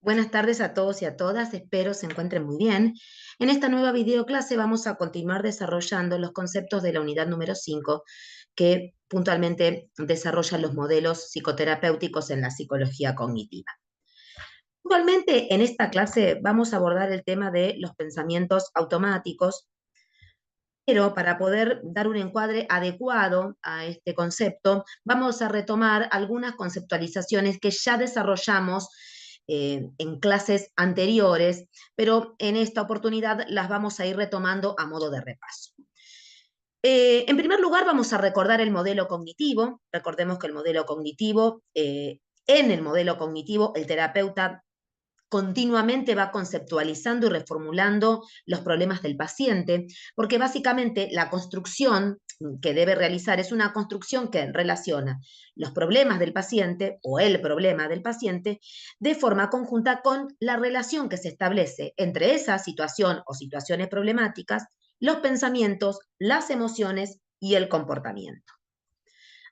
Buenas tardes a todos y a todas, espero se encuentren muy bien. En esta nueva videoclase vamos a continuar desarrollando los conceptos de la unidad número 5, que puntualmente desarrollan los modelos psicoterapéuticos en la psicología cognitiva. Puntualmente en esta clase vamos a abordar el tema de los pensamientos automáticos, pero para poder dar un encuadre adecuado a este concepto, vamos a retomar algunas conceptualizaciones que ya desarrollamos en clases anteriores, pero en esta oportunidad las vamos a ir retomando a modo de repaso. En primer lugar, vamos a recordar el modelo cognitivo. Recordemos que el modelo cognitivo, en el modelo cognitivo, el terapeuta continuamente va conceptualizando y reformulando los problemas del paciente, porque básicamente la construcción que debe realizar es una construcción que relaciona los problemas del paciente o el problema del paciente de forma conjunta con la relación que se establece entre esa situación o situaciones problemáticas, los pensamientos, las emociones y el comportamiento.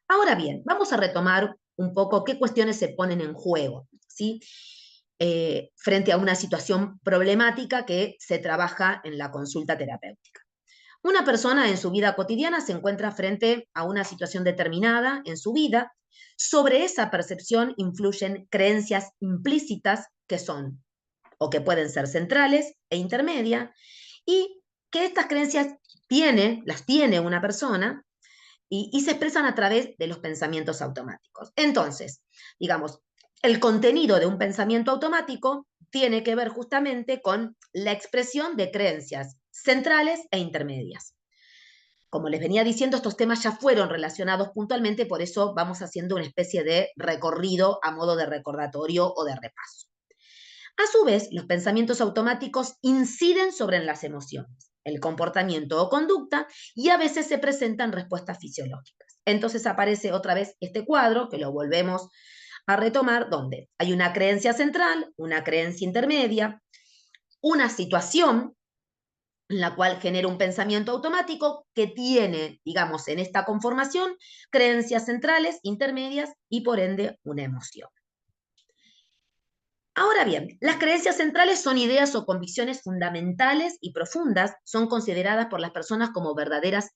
Ahora bien, vamos a retomar un poco qué cuestiones se ponen en juego, ¿sí? Frente a una situación problemática que se trabaja en la consulta terapéutica. Una persona en su vida cotidiana se encuentra frente a una situación determinada en su vida. Sobre esa percepción influyen creencias implícitas que son o que pueden ser centrales e intermedias, y que estas creencias las tiene una persona y se expresan a través de los pensamientos automáticos. Entonces, digamos, el contenido de un pensamiento automático tiene que ver justamente con la expresión de creencias centrales e intermedias. Como les venía diciendo, estos temas ya fueron relacionados puntualmente, por eso vamos haciendo una especie de recorrido a modo de recordatorio o de repaso. A su vez, los pensamientos automáticos inciden sobre las emociones, el comportamiento o conducta, y a veces se presentan respuestas fisiológicas. Entonces aparece otra vez este cuadro, que lo volvemos a retomar, donde hay una creencia central, una creencia intermedia, una situación en la cual genera un pensamiento automático que tiene, digamos, en esta conformación, creencias centrales, intermedias y por ende una emoción. Ahora bien, las creencias centrales son ideas o convicciones fundamentales y profundas, son consideradas por las personas como verdaderas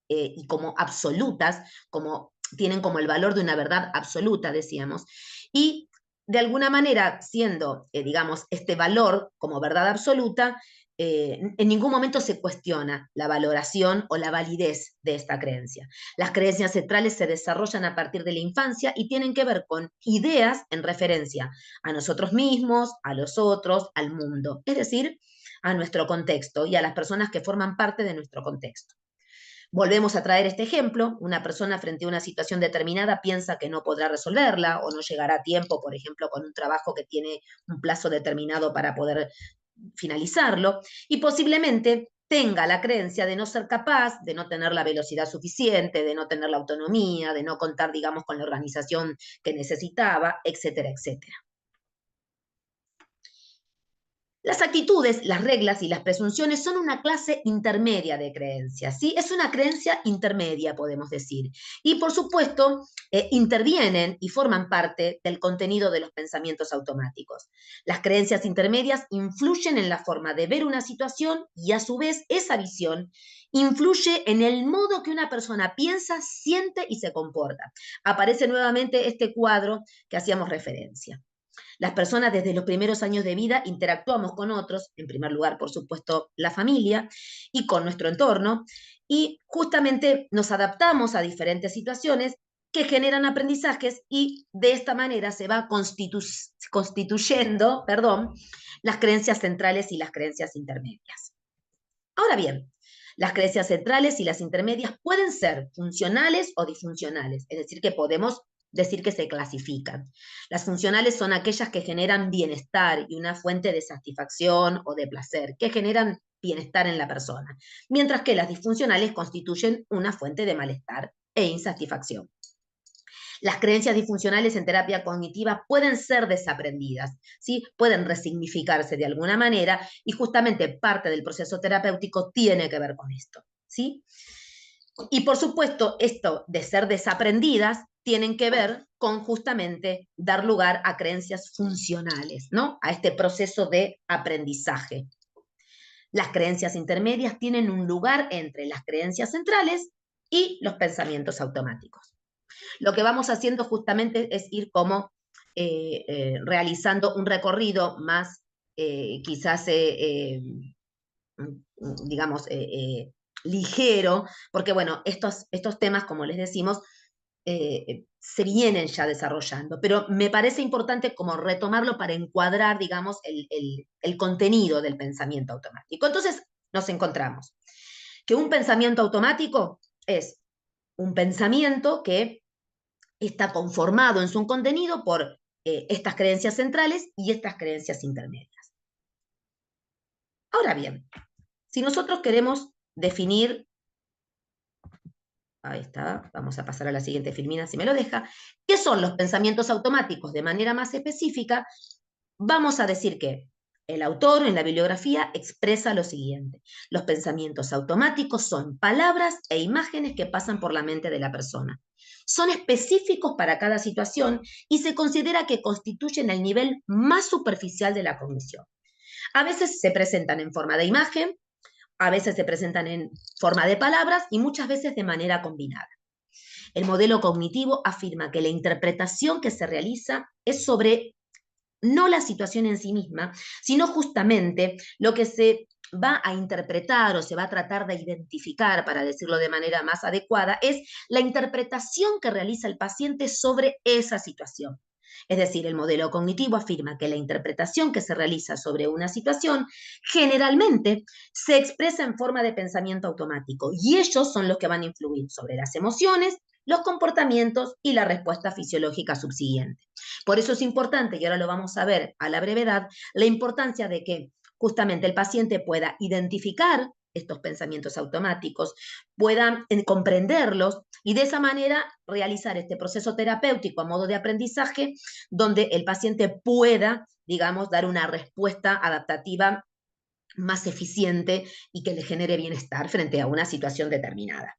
y como absolutas, como tienen como el valor de una verdad absoluta, decíamos, y de alguna manera, siendo, digamos, este valor como verdad absoluta, en ningún momento se cuestiona la valoración o la validez de esta creencia. Las creencias centrales se desarrollan a partir de la infancia y tienen que ver con ideas en referencia a nosotros mismos, a los otros, al mundo, es decir, a nuestro contexto y a las personas que forman parte de nuestro contexto. Volvemos a traer este ejemplo: una persona frente a una situación determinada piensa que no podrá resolverla o no llegará a tiempo, por ejemplo, con un trabajo que tiene un plazo determinado para poder finalizarlo, y posiblemente tenga la creencia de no ser capaz, de no tener la velocidad suficiente, de no tener la autonomía, de no contar, digamos, con la organización que necesitaba, etcétera, etcétera. Las actitudes, las reglas y las presunciones son una clase intermedia de creencias, ¿sí? Es una creencia intermedia, podemos decir. Y por supuesto, intervienen y forman parte del contenido de los pensamientos automáticos. Las creencias intermedias influyen en la forma de ver una situación y a su vez esa visión influye en el modo que una persona piensa, siente y se comporta. Aparece nuevamente este cuadro que hacíamos referencia. Las personas desde los primeros años de vida interactuamos con otros, en primer lugar, por supuesto, la familia y con nuestro entorno, y justamente nos adaptamos a diferentes situaciones que generan aprendizajes y de esta manera se va constituyendo, las creencias centrales y las creencias intermedias. Ahora bien, las creencias centrales y las intermedias pueden ser funcionales o disfuncionales, es decir, que podemos decir que se clasifican. Las funcionales son aquellas que generan bienestar y una fuente de satisfacción o de placer, que generan bienestar en la persona, mientras que las disfuncionales constituyen una fuente de malestar e insatisfacción. Las creencias disfuncionales en terapia cognitiva pueden ser desaprendidas, ¿sí? Pueden resignificarse de alguna manera y justamente parte del proceso terapéutico tiene que ver con esto, ¿sí? Y por supuesto, esto de ser desaprendidas tienen que ver con justamente dar lugar a creencias funcionales, ¿no? A este proceso de aprendizaje. Las creencias intermedias tienen un lugar entre las creencias centrales y los pensamientos automáticos. Lo que vamos haciendo justamente es ir como realizando un recorrido más quizás, digamos, ligero, porque bueno, estos temas, como les decimos, se vienen ya desarrollando, pero me parece importante como retomarlo para encuadrar, digamos, el contenido del pensamiento automático. Entonces, nos encontramos que un pensamiento automático es un pensamiento que está conformado en su contenido por estas creencias centrales y estas creencias intermedias. Ahora bien, si nosotros queremos definir, ahí está, vamos a pasar a la siguiente filmina si me lo deja, ¿qué son los pensamientos automáticos de manera más específica? Vamos a decir que el autor en la bibliografía expresa lo siguiente: los pensamientos automáticos son palabras e imágenes que pasan por la mente de la persona. Son específicos para cada situación y se considera que constituyen el nivel más superficial de la cognición. A veces se presentan en forma de imagen, a veces se presentan en forma de palabras y muchas veces de manera combinada. El modelo cognitivo afirma que la interpretación que se realiza es sobre no la situación en sí misma, sino justamente lo que se va a interpretar o se va a tratar de identificar, para decirlo de manera más adecuada, es la interpretación que realiza el paciente sobre esa situación. Es decir, el modelo cognitivo afirma que la interpretación que se realiza sobre una situación generalmente se expresa en forma de pensamiento automático y ellos son los que van a influir sobre las emociones, los comportamientos y la respuesta fisiológica subsiguiente. Por eso es importante, y ahora lo vamos a ver a la brevedad, la importancia de que justamente el paciente pueda identificar estos pensamientos automáticos, pueda comprenderlos y de esa manera realizar este proceso terapéutico a modo de aprendizaje donde el paciente pueda, digamos, dar una respuesta adaptativa más eficiente y que le genere bienestar frente a una situación determinada.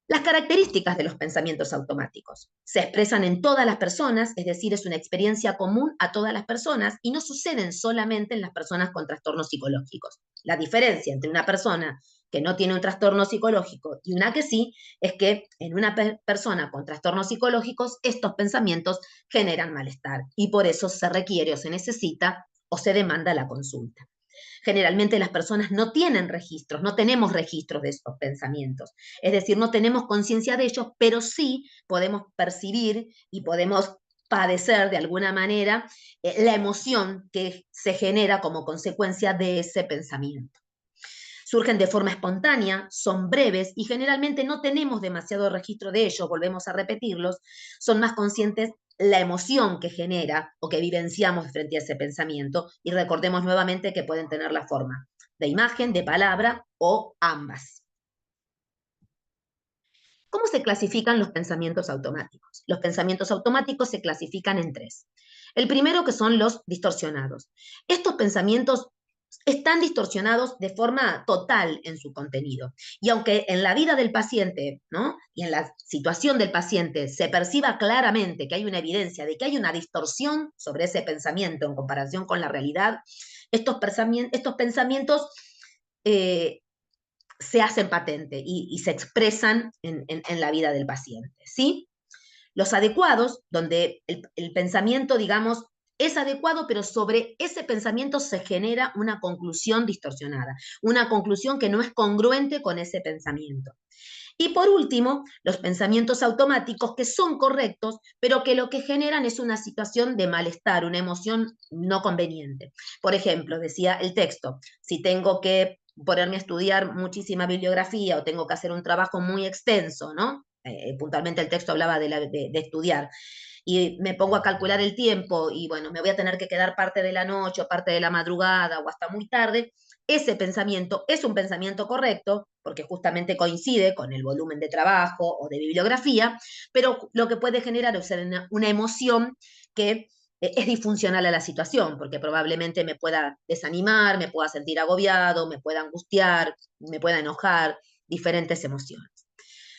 Las características de los pensamientos automáticos se expresan en todas las personas, es decir, es una experiencia común a todas las personas y no suceden solamente en las personas con trastornos psicológicos. La diferencia entre una persona que no tiene un trastorno psicológico y una que sí es que en una persona con trastornos psicológicos estos pensamientos generan malestar y por eso se requiere o se necesita o se demanda la consulta. Generalmente las personas no tienen registros, no tenemos registros de estos pensamientos. Es decir, no tenemos conciencia de ellos, pero sí podemos percibir y podemos padecer de alguna manera la emoción que se genera como consecuencia de ese pensamiento. Surgen de forma espontánea, son breves y generalmente no tenemos demasiado registro de ellos, volvemos a repetirlos, son más conscientes la emoción que genera o que vivenciamos frente a ese pensamiento y recordemos nuevamente que pueden tener la forma de imagen, de palabra o ambas. ¿Cómo se clasifican los pensamientos automáticos? Los pensamientos automáticos se clasifican en tres. El primero, que son los distorsionados. Estos pensamientos están distorsionados de forma total en su contenido. Y aunque en la vida del paciente, ¿no? Y en la situación del paciente se perciba claramente que hay una evidencia de que hay una distorsión sobre ese pensamiento en comparación con la realidad, estos pensamientos se hacen patente y se expresan en la vida del paciente, ¿sí? Los adecuados, donde el pensamiento, digamos, es adecuado, pero sobre ese pensamiento se genera una conclusión distorsionada, una conclusión que no es congruente con ese pensamiento. Y por último, los pensamientos automáticos que son correctos, pero que lo que generan es una situación de malestar, una emoción no conveniente. Por ejemplo, decía el texto, si tengo que ponerme a estudiar muchísima bibliografía o tengo que hacer un trabajo muy extenso, ¿no? Puntualmente el texto hablaba de estudiar, y me pongo a calcular el tiempo y bueno, me voy a tener que quedar parte de la noche o parte de la madrugada o hasta muy tarde, ese pensamiento es un pensamiento correcto porque justamente coincide con el volumen de trabajo o de bibliografía, pero lo que puede generar es una emoción que es disfuncional a la situación, porque probablemente me pueda desanimar, me pueda sentir agobiado, me pueda angustiar, me pueda enojar, diferentes emociones.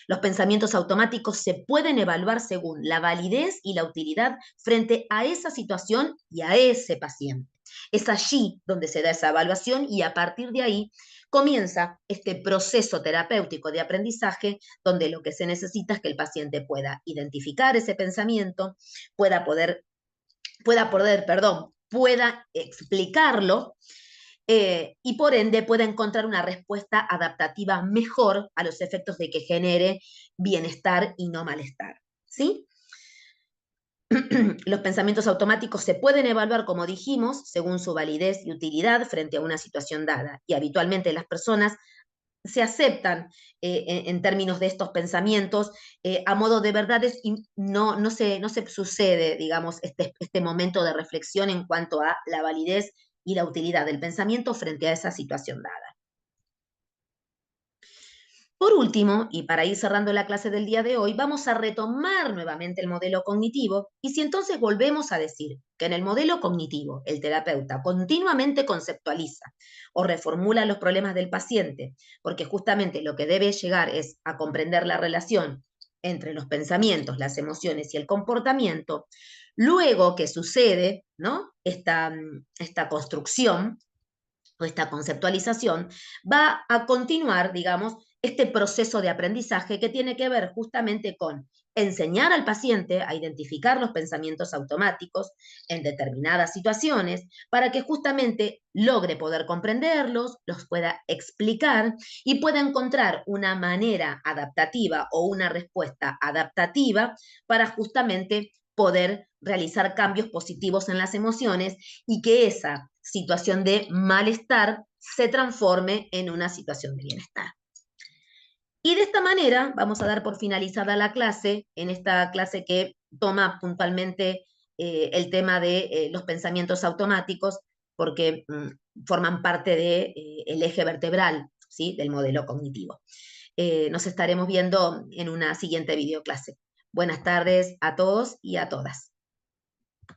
Los pensamientos automáticos se pueden evaluar según la validez y la utilidad frente a esa situación y a ese paciente. Es allí donde se da esa evaluación y a partir de ahí comienza este proceso terapéutico de aprendizaje donde lo que se necesita es que el paciente pueda identificar ese pensamiento, pueda explicarlo y por ende pueda encontrar una respuesta adaptativa mejor a los efectos de que genere bienestar y no malestar. ¿Sí? Los pensamientos automáticos se pueden evaluar, como dijimos, según su validez y utilidad frente a una situación dada. Y habitualmente las personas se aceptan en términos de estos pensamientos a modo de verdades y no se sucede, digamos, este momento de reflexión en cuanto a la validez y la utilidad del pensamiento frente a esa situación dada. Por último, y para ir cerrando la clase del día de hoy, vamos a retomar nuevamente el modelo cognitivo y si entonces volvemos a decir que en el modelo cognitivo el terapeuta continuamente conceptualiza o reformula los problemas del paciente, porque justamente lo que debe llegar es a comprender la relación entre los pensamientos, las emociones y el comportamiento, luego que sucede, ¿no? esta construcción o esta conceptualización, va a continuar, digamos, este proceso de aprendizaje que tiene que ver justamente con enseñar al paciente a identificar los pensamientos automáticos en determinadas situaciones para que justamente logre poder comprenderlos, los pueda explicar y pueda encontrar una manera adaptativa o una respuesta adaptativa para justamente poder realizar cambios positivos en las emociones y que esa situación de malestar se transforme en una situación de bienestar. Y de esta manera vamos a dar por finalizada la clase, en esta clase que toma puntualmente el tema de los pensamientos automáticos, porque forman parte del eje vertebral, ¿sí?, del modelo cognitivo. Nos estaremos viendo en una siguiente videoclase. Buenas tardes a todos y a todas.